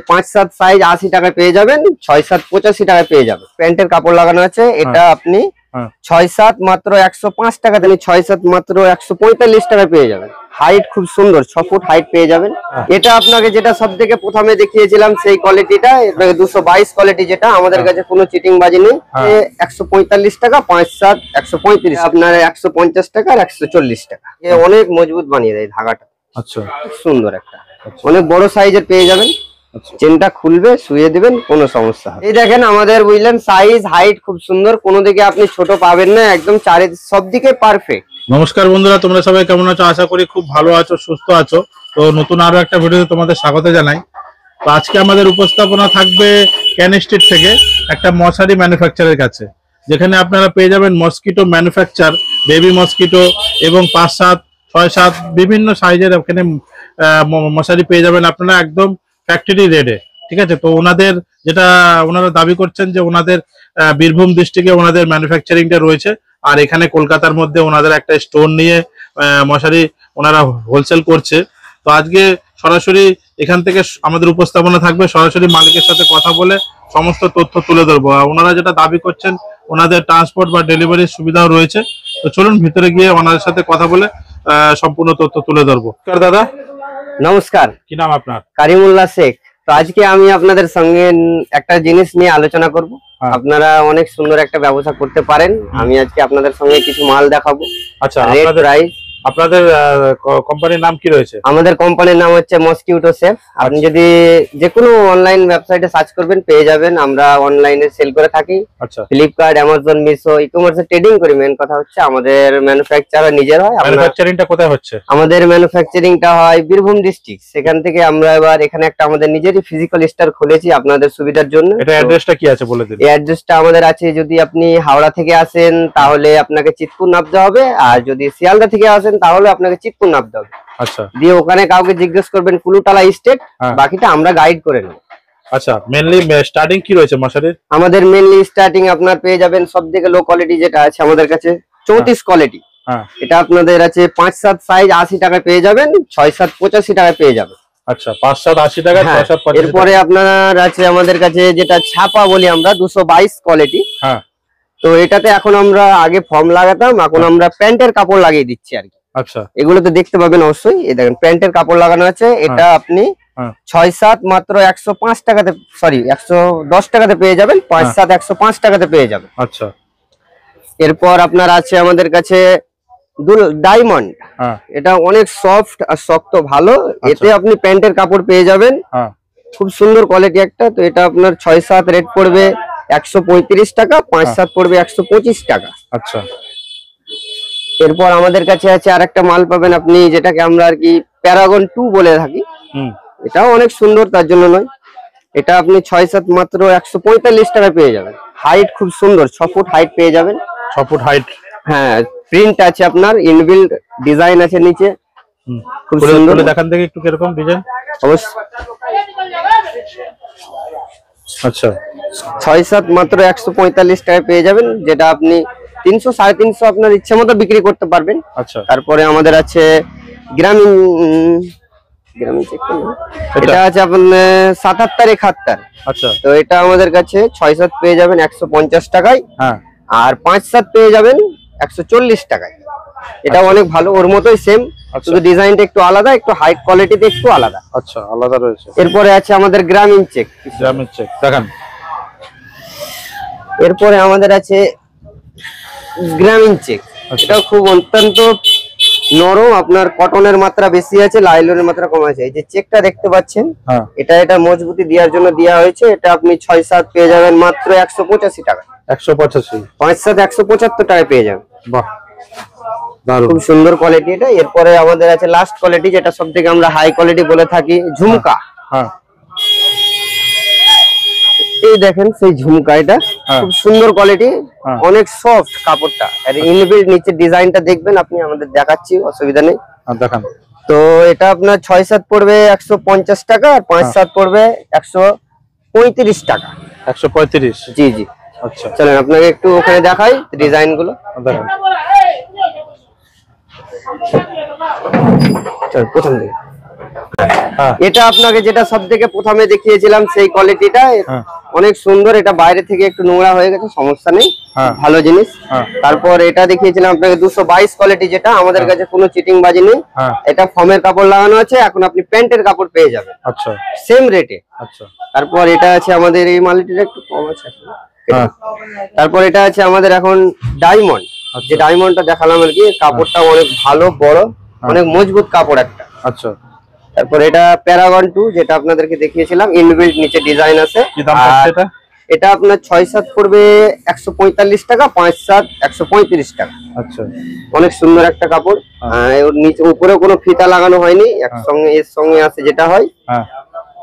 5-7 size 80 টাকায় পেয়ে যাবেন, 6-7 85 টাকায় পেয়ে যাবেন। প্যান্টের কাপড় লাগানো আছে, এটা আপনি 6-7 মাত্র 105 টাকা, 6-7 মাত্র 145 টাকায় পেয়ে যাবেন। হাইট খুব সুন্দর, 6 ফুট হাইট পেয়ে যাবেন। এটা আপনাকে যেটা সব থেকে প্রথমে দেখিয়েছিলাম সেই কোয়ালিটিটা, 222 কোয়ালিটি, যেটা আমাদের কাছে কোনো চিটিং বাজি নেই। 145 টাকা, 5-7 135, আপনার 150 টাকা আর 140 টাকা। অনেক মজবুত বানিয়ে দেয় ধাগাটা। আচ্ছা, সুন্দর একটা অনেক বড় সাইজের পেয়ে যাবেন। চেনটা খুলবে, শুয়ে দিবেন, কোনো সমস্যা হবে। এই দেখেন আমাদের বুঝলেন সাইজ হাইট খুব সুন্দর, কোনো দিকে আপনি ছোট পাবেন না, একদম সব দিকে পারফেক্ট। নমস্কার বন্ধুরা, তোমরা সবাই কেমন আছো? আশা করি খুব ভালো আছো, সুস্থ আছো। তো নতুন আরো একটা ভিডিওতে তোমাদের স্বাগত জানাই। তো আজকে আমাদের উপস্থাপনা থাকবে ক্যান স্ট্রিট থেকে একটা মশারি ম্যানুফ্যাকচারের কাছে, যেখানে আপনারা পেয়ে যাবেন মসকিটো ম্যানুফ্যাকচার, বেবি মসকিটো এবং 5-7, 6-7 বিভিন্ন সাইজের এখানে মশারি পেয়ে যাবেন আপনারা একদম ফ্যাক্টরি রেডে। ঠিক আছে, তো ওনাদের যেটা ওনারা দাবি করছেন যে ওনাদের বীরভূম ডিস্ট্রিক্টে ওনাদের ম্যানুফ্যাকচারিংটা রয়েছে, আর এখানে কলকাতার মধ্যে ওনাদের একটা স্টোর নিয়ে মশারি ওনারা হোলসেল করছে। তো আজকে সরাসরি এখান থেকে আমাদের উপস্থাপনা থাকবে, সরাসরি মালিকের সাথে কথা বলে সমস্ত তথ্য তুলে ধরবো। ওনারা যেটা দাবি করছেন ওনাদের ট্রান্সপোর্ট বা ডেলিভারির সুবিধাও রয়েছে। তো চলুন ভিতরে গিয়ে ওনাদের সাথে কথা বলে সম্পূর্ণ তথ্য তুলে ধরবো। দাদা নমস্কার, কি নাম আপনার? কারিমুল্লাহ শেখ। তো আজকে আমি আপনাদের সঙ্গে একটা জিনিস নিয়ে আলোচনা করব। আপনারা অনেক সুন্দর একটা ব্যবসা করতে পারেন। আমি আজকে আপনাদের সঙ্গে কিছু মাল দেখাবো। আচ্ছা, আপনাদের কোম্পানির নাম কি রয়েছে? আমাদের কোম্পানির নাম হচ্ছে মসকিউটো সেফ। আপনি যদি যে কোনো অনলাইন ওয়েবসাইটে সার্চ করবেন পেয়ে যাবেন। আমরা অনলাইনে সেল করে থাকি। আচ্ছা, ফ্লিপকার্ট, অ্যামাজন, মিশো, ই-কমার্সে ট্রেডিং করি। মেন কথা হচ্ছে আমাদের ম্যানুফ্যাকচারার নিজের হয়। ম্যানুফ্যাকচারিংটা কোথায় হচ্ছে? আমাদের ম্যানুফ্যাকচারিংটা হয় বীরভূম ডিস্ট্রিক্ট। সেখান থেকে আমরা এবার এখানে একটা আমাদের নিজেরই ফিজিক্যাল স্টোর খুলেছি আপনাদের সুবিধার জন্য। এটা অ্যাড্রেসটা কি আছে বলে দিন। এই অ্যাড্রেসটা আমাদের আছে, যদি আপনি হাওড়া থেকে আসেন তাহলে আপনাকে চিতপুর নামতে হবে, আর যদি শিয়ালদা থেকে আসেন তাহলে আপনাকে চিতপুর নামতে হবে। আচ্ছা, দিয়ে ওখানে কাউকে জিজ্ঞেস করবেন কুলুটালা স্টেট, বাকিটা আমরা গাইড করে নেব। আচ্ছা, মেইনলি স্টার্টিং কি রয়েছে মশারির? আমাদের মেইনলি স্টার্টিং আপনার পেয়ে যাবেন সবথেকে লো কোয়ালিটি যেটা আছে আমাদের কাছে 34 কোয়ালিটি। এটা আপনাদের আছে 5-7 সাইজ 80 টাকায় পেয়ে যাবেন, 6-7 85 টাকায় পেয়ে যাবেন। আচ্ছা, 5-7 80 টাকা, 6-7 85। এরপরে আপনার আছে আমাদের কাছে যেটা ছাপা বলি আমরা 222 কোয়ালিটি। হ্যাঁ, তো এটাতে এখন আমরা আগে ফর্ম লাগাতাম, এখন আমরা প্যান্টের কাপড় লাগিয়ে দিচ্ছি আর কি। আচ্ছা, এগুলো তো দেখতে পাবেন অবশ্যই। এই দেখেন প্যান্টের কাপড় লাগানো আছে। এটা আপনি 6-7 মাত্র 105 টাকাতে, সরি 110 টাকাতে পেয়ে যাবেন, 5-7 105 টাকাতে পেয়ে যাবেন। আচ্ছা, এরপর আপনার আছে আমাদের কাছে ডায়মন্ড। এটা অনেক সফট আর শক্ত ভালো। এতে আপনি প্যান্টের কাপড় পেয়ে যাবেন, খুব সুন্দর কোয়ালিটি একটা। তো এটা আপনার 6-7 রেট পড়বে 135 টাকা, 5-7 পড়বে 125 টাকা। আচ্ছা, এরপর আমাদের কাছে আছে আরেকটা মাল পাবেন আপনি, যেটাকে আমরা আর কি প্যারাগন 2 বলে থাকি। এটাও অনেক সুন্দর, তার জন্য নয়। এটা আপনি 6-7 মাত্র 145 টাকা পেয়ে যাবেন। হাইট খুব সুন্দর, 6 ফুট হাইট পেয়ে যাবেন। 6 ফুট হাইট, হ্যাঁ। প্রিন্ট আছে আপনার, ইনবিল্ড ডিজাইন আছে নিচে, খুব সুন্দর। দেখান দেখি একটু কিরকম ডিজাইন। অবশ্যই। আচ্ছা, 6-7 মাত্র 145 টাকায় পেয়ে যাবেন, যেটা আপনি 300 350 আপনার ইচ্ছে মতো বিক্রি করতে পারবেন। আচ্ছা, তারপরে আমাদের আছে গ্রামীণ এটা আছে আপনার 77 71। আচ্ছা, তো এটা আমাদের কাছে 6-7 পেয়ে যাবেন 150 টাকায়। হ্যাঁ, আর 5-7 পেয়ে যাবেন 140 টাকায়। এটা অনেক ভালো, ওর মতোই সেম, শুধু ডিজাইনটা একটু আলাদা, একটু হাইট কোয়ালিটিতে একটু আলাদা। আচ্ছা, আলাদা রয়েছে। এরপরে আছে আমাদের গ্রামীণ চেক। গ্রামীণ চেক দেখান। এরপরে আমাদের আছে গ্রামীণ চেক। এটাও খুব অত্যন্ত নরম, আপনার কটনের মাত্রা বেশি আছে, লাইলনের মাত্রা কম আছে। এই যে চেকটা দেখতে পাচ্ছেন, এটা মজবুতি দেওয়ার জন্য দেওয়া হয়েছে। এটা আপনি 6-7 পেয়ে যাবেন মাত্র 185 টাকা। 185, 5-7 175 টাকায় পেয়ে যাবেন। বাহ, খুব সুন্দর কোয়ালিটি এটা। এরপরে আমাদের আছে লাস্ট কোয়ালিটি, যেটা সব থেকে আমরা হাই কোয়ালিটি বলে থাকি, ঝুমকা। এই দেখেন সেই ঝুমকা, এটা খুব সুন্দর কোয়ালিটি, অনেক সফট কাপড়টা। আর ইনবিল্ড নিচে ডিজাইনটা দেখবেন আপনি, আমাদের দেখাচ্ছি, অসুবিধা নেই, দেখান। তো এটা আপনার 6-7 পড়বে 150 টাকা, আর 5-7 পড়বে 135 টাকা। 135, জি জি। আচ্ছা, চলেন আপনাকে একটু ওখানে দেখাই ডিজাইন গুলো। দেখেন, চল প্রথম দিকে। এটা আপনাকে যেটা সব থেকে প্রথমে দেখিয়েছিলাম সেই কোয়ালিটিটা অনেক সুন্দর। এটা বাইরে থেকে একটু নোংরা হয়ে গেছে, সমস্যা নেই, ভালো জিনিস। তারপর এটা দেখিয়েছিলাম আপনাকে 222 কোয়ালিটি, যেটা আমাদের কাছে কোনো চিটিং বাজি নেই। এটা ফর্মের কাপড় লাগানো আছে, এখন আপনি প্যান্টের কাপড় পেয়ে যাবেন সেম রেটে। তারপর এটা আছে আমাদের এই মালটিটা একটু কম আছে। তারপর এটা আছে আমাদের এখন ডায়মন্ড, যে ডায়মন্ডটা দেখালাম আর কি, কাপড়টা অনেক ভালো, বড়, অনেক মজবুত কাপড় একটা। তারপর এটা প্যারাগন 2, যেটা আপনাদেরকে দেখিয়েছিলাম, ইনবিল্ট নিচে ডিজাইন আছে। এটা আপনার 6-7 পড়বে 145 টাকা, 5-7 135 টাকা। অনেক সুন্দর একটা কাপড়। ওর নিচে উপরে কোনো ফিতা লাগানো হয়নি, একসঙ্গে এর সঙ্গে আছে যেটা হয়।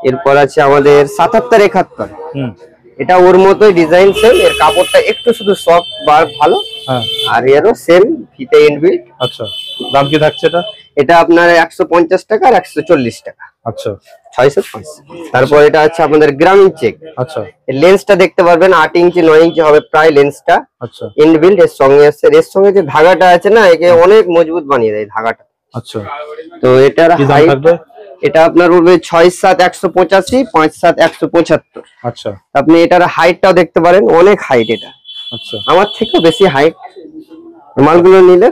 এরপর আছে আমাদের 77-71, এটা ওর মতোই ডিজাইন সেম, এর কাপড়টা একটু শুধু সফট বার ভালো, আর এরও সেম ফিতে ইনবিল্ট। দাম কি থাকছে এটা? এটা আপনার 150 টাকা আর 140 টাকা। 650। তারপর এটা আছে আমাদের গ্রামীণ চেক। এর লেন্সটা দেখতে পারবেন 8 ইঞ্চি 9 ইঞ্চি হবে প্রায় লেন্সটা। ইনবিল্ট এর সঙ্গে আছে। এর সঙ্গে যে ধাগাটা আছে না, একে অনেক মজবুত বানিয়ে দেয় ধাগাটা। তো এটার হাইট, এটা আপনার হবে 6-7 185, 5-7 175। আপনি এটার হাইটটাও দেখতে পারেন, অনেক হাইট এটা। আমার থেকে বেশি হাইট, মালগুলো নিলে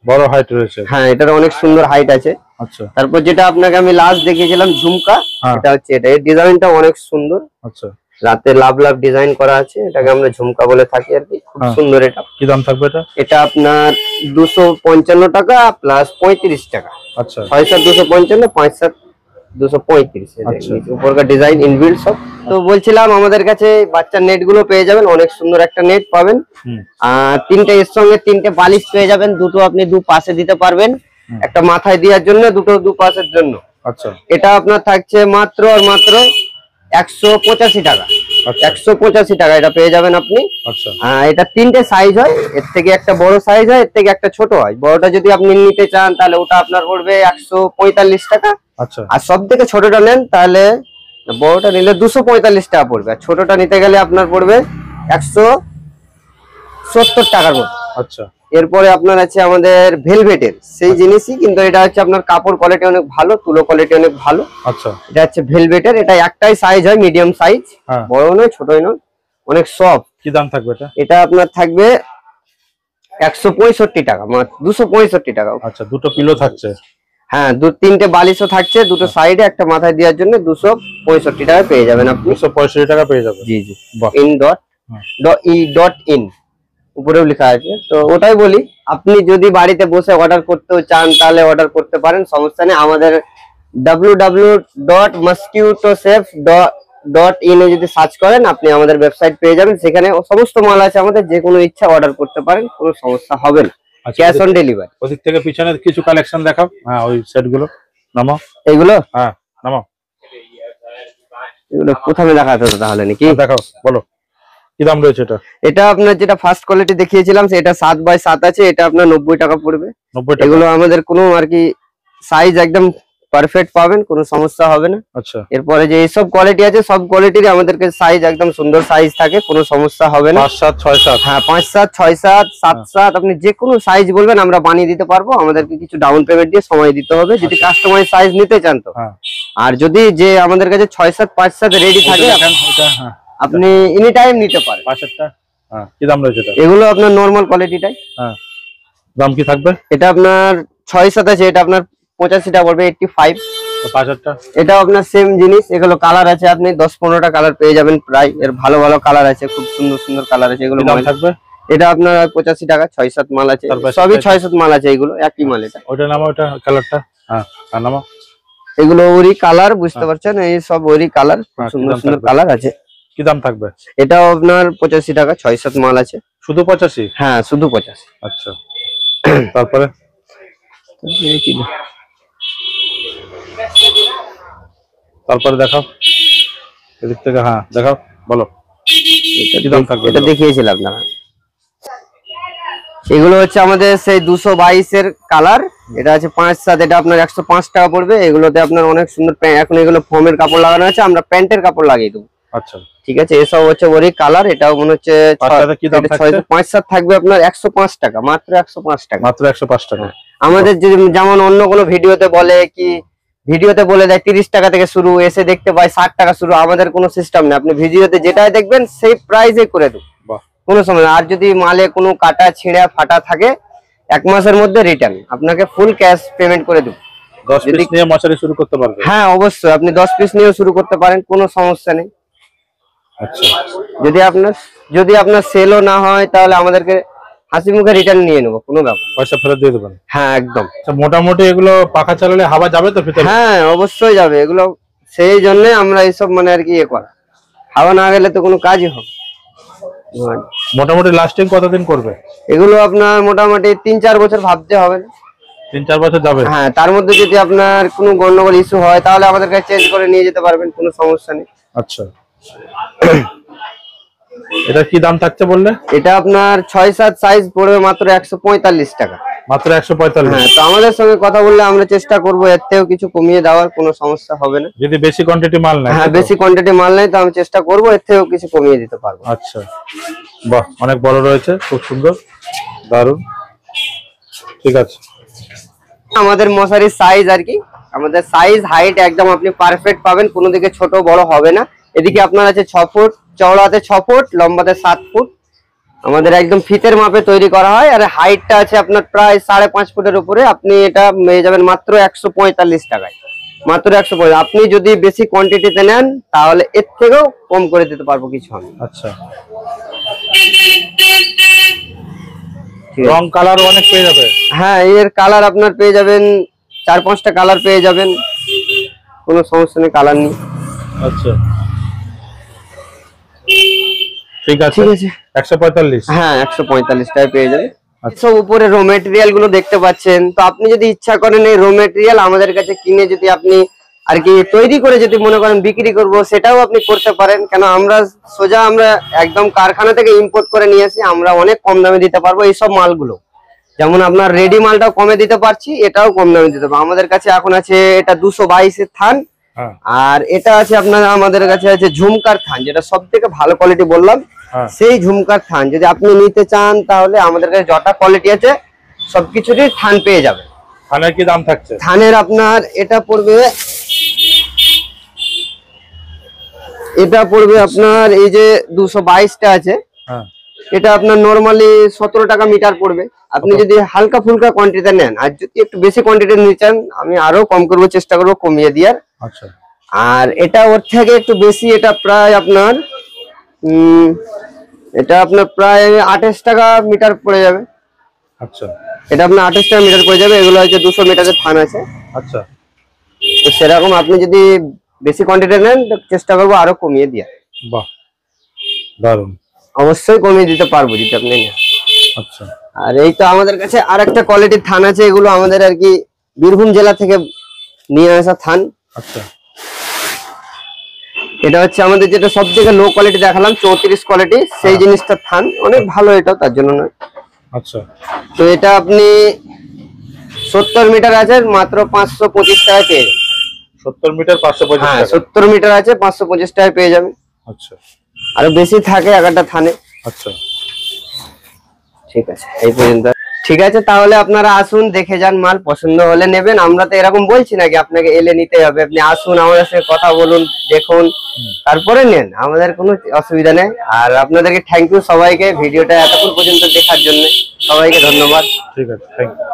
বড় হাইট রয়েছে। হ্যাঁ, এটার অনেক সুন্দর হাইট আছে। তারপর যেটা আপনাকে আমি লাস্ট দেখিয়েছিলাম ঝুমকা, এটা হচ্ছে এটা, এর ডিজাইনটা অনেক সুন্দর। রাতে লাভ লাভ ডিজাইন করা আছে, এটাকে আমরা ঝুমকা বলে থাকি আর কি, খুব সুন্দর। এটা কি দাম থাকবে এটা? এটা আপনার 255 টাকা প্লাস 35 টাকা। 6-7 255, 5-7 235। উপরকার ডিজাইন ইনবিল্ট সব। তো বলছিলাম আমাদের কাছে বাচ্চার নেট গুলো পেয়ে যাবেন, অনেক সুন্দর একটা নেট পাবেন। আর তিনটে এর সঙ্গে 3টে বালিশ পেয়ে যাবেন, দুটো আপনি দু পাশে দিতে পারবেন, একটা মাথায় দেওয়ার জন্য, দুটো দু পাশের জন্য। এটা আপনার থাকছে মাত্র আর মাত্র 185 টাকা। 185 টাকা এটা পেয়ে যাবেন আপনি। এটা 3টে সাইজ হয়, এর থেকে একটা বড় সাইজ হয়, এর থেকে একটা ছোট হয়। বড়টা যদি আপনি নিতে চান তাহলে ওটা আপনার পড়বে 145 টাকা। আর সব থেকে ছোটটা নেন তাহলে, বড়টা নিলে 245 টাকা পড়বে, আর ছোটটা নিতে গেলে আপনার পড়বে 170 টাকার মতো। এরপরে আপনার আছে আমাদের ভেলভেটের সেই জিনিসই, কিন্তু এটা হচ্ছে আপনার কাপড় কোয়ালিটি অনেক ভালো, তুলো কোয়ালিটি অনেক ভালো। এটা হচ্ছে ভেলভেটের, এটা একটাই সাইজ হয়, মিডিয়াম সাইজ, বড় নয় ছোটই নয়, অনেক সফট। কি দাম থাকবে এটা? এটা আপনার থাকবে 165 টাকা, 265 টাকা। দুটো পিলো থাকছে। হ্যাঁ, 3টে বালিশও থাকছে, দুটো সাইডে, একটা মাথায় দেওয়ার জন্য 265 টাকা পেয়ে যাবেন আপনি। 265 টাকা পেয়ে যাবেন। জি জি, in.e.in উপরেও লেখা আছে। তো ওটাই বলি, আপনি যদি বাড়িতে বসে অর্ডার করতেও চান তাহলে অর্ডার করতে পারেন, সমস্যা নেই। আমাদের www.mosquitosafe.in এ যদি সার্চ করেন আপনি আমাদের ওয়েবসাইট পেয়ে যাবেন, সেখানে সমস্ত মাল আছে আমাদের, যে কোনো ইচ্ছা অর্ডার করতে পারেন, কোনো সমস্যা হবে না। Cash on delivery. ওদিক থেকে পিছনে কিছু কালেকশন দেখাও। হ্যাঁ, ওই সেটগুলো নামাও। এইগুলো নামাও। এগুলো প্রথমে দেখাতে হতো তাহলে নাকি? দেখাও, বলো কি দাম রয়েছে এটা? এটা আপনার যেটা ফার্স্ট কোয়ালিটি দেখিয়েছিলাম সেটা 7x7 আছে, এটা আপনার 90 টাকা পড়বে। 90 টাকা। এগুলো আমাদের কোনো আর কি সাইজ একদম পারফেক্ট পাবেন, কোনো সমস্যা হবে না। এরপরে যে এইসব কোয়ালিটি আছে সব কোয়ালিটির আমাদের কাছে সাইজ একদম সুন্দর সাইজ থাকে, কোনো সমস্যা হবে না। 5-7 6-7। হ্যাঁ, 5-7 6-7 7-7 আপনি যে কোনো সাইজ বলবেন আমরা বানিয়ে দিতে পারবো। আমাদেরকে কিছু ডাউন পেমেন্ট দিয়ে সময় দিতে হবে যদি কাস্টমাইজ সাইজ নিতে চান তো। আর যদি যে আমাদের কাছে 6-7 5-7 রেডি থাকে আপনি এনি টাইম নিতে পারেন। 5-7টা। কি দাম রয়েছে এটা? এগুলো আপনার নরমাল কোয়ালিটিটাই। দাম কি থাকবে? এটা আপনার 6-7 আছে, এটা আপনার 85 টাকা পড়বে, 85। 5-7টা। এটা আপনার সেম জিনিস, এগুলো কালার আছে, আপনি 10-15টা কালার পেয়ে যাবেন প্রায়, এর ভালো ভালো কালার আছে, খুব সুন্দর সুন্দর কালার আছে। এগুলো দাম থাকবে? এটা আপনার 85 টাকা, 6-7 মাল আছে, সবই 6-7 মাল আছে, এগুলো একই মাল। এটা ওটা নামা, ওটা কালারটা। নামা। এগুলো ওরি কালার, বুঝতে পারছেন, এই সব ওরি কালার, সুন্দর সুন্দর কালার আছে। কি দাম থাকবে? এটাও আপনার 85 টাকা, 6-7 মাল আছে। শুধু 85? হ্যাঁ, শুধু 85। আচ্ছা, তারপরে দেখাও এদিক থেকে। হ্যাঁ, দেখাও, বলো কি দাম থাকবে? এটা দেখিয়েছিলাম আপনারা। এগুলো হচ্ছে আমাদের সেই 222 এর কালার, এটা আছে 5-7, এটা আপনার 105 টাকা পড়বে। এগুলোতে আপনার অনেক সুন্দর, এখন এগুলো ফর্মের কাপড় লাগানো আছে, আমরা প্যান্টের কাপড় লাগিয়ে দেবো। আচ্ছা, ঠিক আছে। এসব হচ্ছে ওরই কালার, এটাও মনে হচ্ছে 5-7 থাকবে আপনার 105 টাকা, মাত্র 105 টাকা। মাত্র 105 টাকা। আমাদের যেমন অন্য কোনো ভিডিওতে বলে কি, ভিডিওতে বলে দেয় 30 টাকা থেকে শুরু, এসে দেখতে পাই 60 টাকা শুরু। আমাদের কোনো সিস্টেম নেই, আপনি ভিডিওতে যেটাই দেখবেন সেই প্রাইসে করে দেব, কোনো সময়। আর যদি মালে কোনো কাটা ছিঁড়া ফাটা থাকে 1 মাসের মধ্যে রিটার্ন, আপনাকে ফুল ক্যাশ পেমেন্ট করে দেব। 10 পিস নিয়ে মশারি শুরু করতে পারবেন? হ্যাঁ অবশ্যই, আপনি 10 পিস নিয়েও শুরু করতে পারেন, কোনো সমস্যা নেই। আচ্ছা, যদি আপনার সেলও না হয় তাহলে আমাদেরকে হাসি মুখে রিটার্ন নিয়ে নেবো, কোনো ব্যাপার, পয়সা ফেরত দিয়ে দেবেন। হ্যাঁ একদম। মোটামুটি এগুলো পাখা চালালে হাওয়া যাবে তো ভিতরে? হ্যাঁ অবশ্যই যাবে, এগুলো সেই জন্য আমরা এইসব মানে আর কি করা, হাওয়া না গেলে তো কোনো কাজই হবে। মোটামুটি লাস্টিং কতদিন করবে এগুলো? আপনার মোটামুটি 3-4 বছর ভাবতে হবে। 3-4 বছর যাবে? হ্যাঁ, তার মধ্যে যদি আপনার কোনো গন্ডগোল ইস্যু হয় তাহলে আমাদের কাছে চেঞ্জ করে নিয়ে যেতে পারবেন, কোনো সমস্যা নেই। আচ্ছা, এটা কি দাম থাকছে বললে? এটা আপনার 6-7 সাইজ পড়বে মাত্র 145 টাকা। মাত্র 145? হ্যাঁ, তো আমাদের সঙ্গে কথা বললে আমরা চেষ্টা করব এর থেকেও কিছু কমিয়ে দেওয়ার, কোনো সমস্যা হবে না যদি বেশি কোয়ান্টিটি মাল নেয়। হ্যাঁ, বেশি কোয়ান্টিটি মাল নেয় তো আমি চেষ্টা করব এর থেকেও কিছু কমিয়ে দিতে পারবো। আচ্ছা, বাহ, অনেক বড় রয়েছে, খুব সুন্দর, দারুণ। ঠিক আছে, আমাদের মশারির সাইজ আর কি, আমাদের সাইজ হাইট একদম আপনি পারফেক্ট পাবেন, কোনো দিকে ছোট বড় হবে না। এদিকে আপনার আছে 6 ফুট, চওড়াতে 6 ফুট, লম্বাতে 7 ফুট। আমাদের একদম ফিতের মাপে তৈরি করা হয়। আর হাইটটা আছে আপনার প্রায় 5.5 ফুটের উপরে। আপনি এটা পেয়ে যাবেন মাত্র 145 টাকায়, মাত্র 145। আপনি যদি বেশি কোয়ান্টিটিতে নেন তাহলে এর থেকেও কম করে দিতে পারবো কিছু আমি। আচ্ছা, রং কালার অনেক পেয়ে যাবে? হ্যাঁ, এর কালার আপনার পেয়ে যাবেন 4-5টা কালার পেয়ে যাবেন, কোনো সমস্যা নেই, কালার নেই। আচ্ছা, ঠিক আছে, 145? হ্যাঁ, 145 টাকায় পেয়ে যাবেন। সব উপরে রো মেটেরিয়াল গুলো দেখতে পাচ্ছেন। তো আপনি যদি ইচ্ছা করেন এই রো মেটেরিয়াল আমাদের কাছে কিনে যদি আপনি আর কি তৈরি করে যদি মনে করেন বিক্রি করব, সেটাও আপনি করতে পারেন। কেন আমরা সোজা আমরা একদম কারখানা থেকে ইম্পোর্ট করে নিয়ে আসি, আমরা অনেক কম দামে দিতে পারবো এইসব মালগুলো। যেমন আপনার রেডি মালটাও কমে দিতে পারছি, এটাও কম দামে দিতে পারবো। আমাদের কাছে এখন আছে এটা 222 এর থান, আর এটা আছে আপনার আমাদের কাছে আছে ঝুমকার থান, যেটা সব থেকে ভালো কোয়ালিটি বললাম। সেই ঝুমকার থান যদি আপনি নিতে চান তাহলে আমাদের কাছে যটা কোয়ালিটি আছে সবকিছুরই থান পেয়ে যাবেন। থানের কি দাম থাকছে? থানের আপনার এটা পড়বে আপনার এই যে 222টা আছে, এটা আপনার নরমালি 17 টাকা মিটার পড়বে। আপনি যদি হালকা ফুলকা কোয়ান্টিটিতে নেন, আর যদি একটু বেশি কোয়ান্টিটি নিতে চান আমি আরো কম করবো, চেষ্টা করবো কমিয়ে দেওয়ার। আচ্ছা, আর এটা ওর থেকে একটু বেশি, এটা প্রায় আপনার প্রায় 28 টাকা মিটার পড়ে যাবে। আচ্ছা, এটা আপনার 28 টাকা মিটার পড়ে যাবে। এগুলো হচ্ছে 200 মিটারের থান আছে। আচ্ছা, তো সেরকম আপনি যদি বেশি কোয়ান্টিটি নেন তো চেষ্টা করবো আরো কমিয়ে দেওয়ার। বাহ, দারুণ, অবশ্যই কমিয়ে দিতে পারবো যদি আপনি নেন। আচ্ছা, আর এই তো আমাদের কাছে আরেকটা কোয়ালিটির থান আছে, এগুলো আমাদের আর কি বীরভূম জেলা থেকে নিয়ে আসা থান। আচ্ছা, এটা হচ্ছে আমাদের যেটা সব থেকে লো কোয়ালিটি দেখালাম 34 কোয়ালিটি, সেই জিনিসটা থান অনেক ভালো, এটাও তার জন্য নয়। আচ্ছা, তো এটা আপনি 70 মিটার আছে মাত্র 525 টাকায় পেয়ে যাবেন। 70 মিটার 525 হ্যাঁ, টাকা? 70 মিটার আছে 525 টাকায় পেয়ে যাবেন। আচ্ছা, আরো বেশি থাকে একটা থানে। আচ্ছা, ঠিক আছে, এই পর্যন্ত। ঠিক আছে, তাহলে আপনারা আসুন, দেখে যান, মাল পছন্দ হলে নেবেন। আমরা তো এরকম বলছি নাকি আপনাকে এলে নিতে হবে। আপনি আসুন, আমাদের সাথে কথা বলুন, দেখুন, তারপরে নেন, আমাদের কোনো অসুবিধা নেই। আর আপনাদেরকে থ্যাংক ইউ সবাইকে ভিডিওটা এতক্ষণ পর্যন্ত দেখার জন্য, সবাইকে ধন্যবাদ। ঠিক আছে, থ্যাংক ইউ।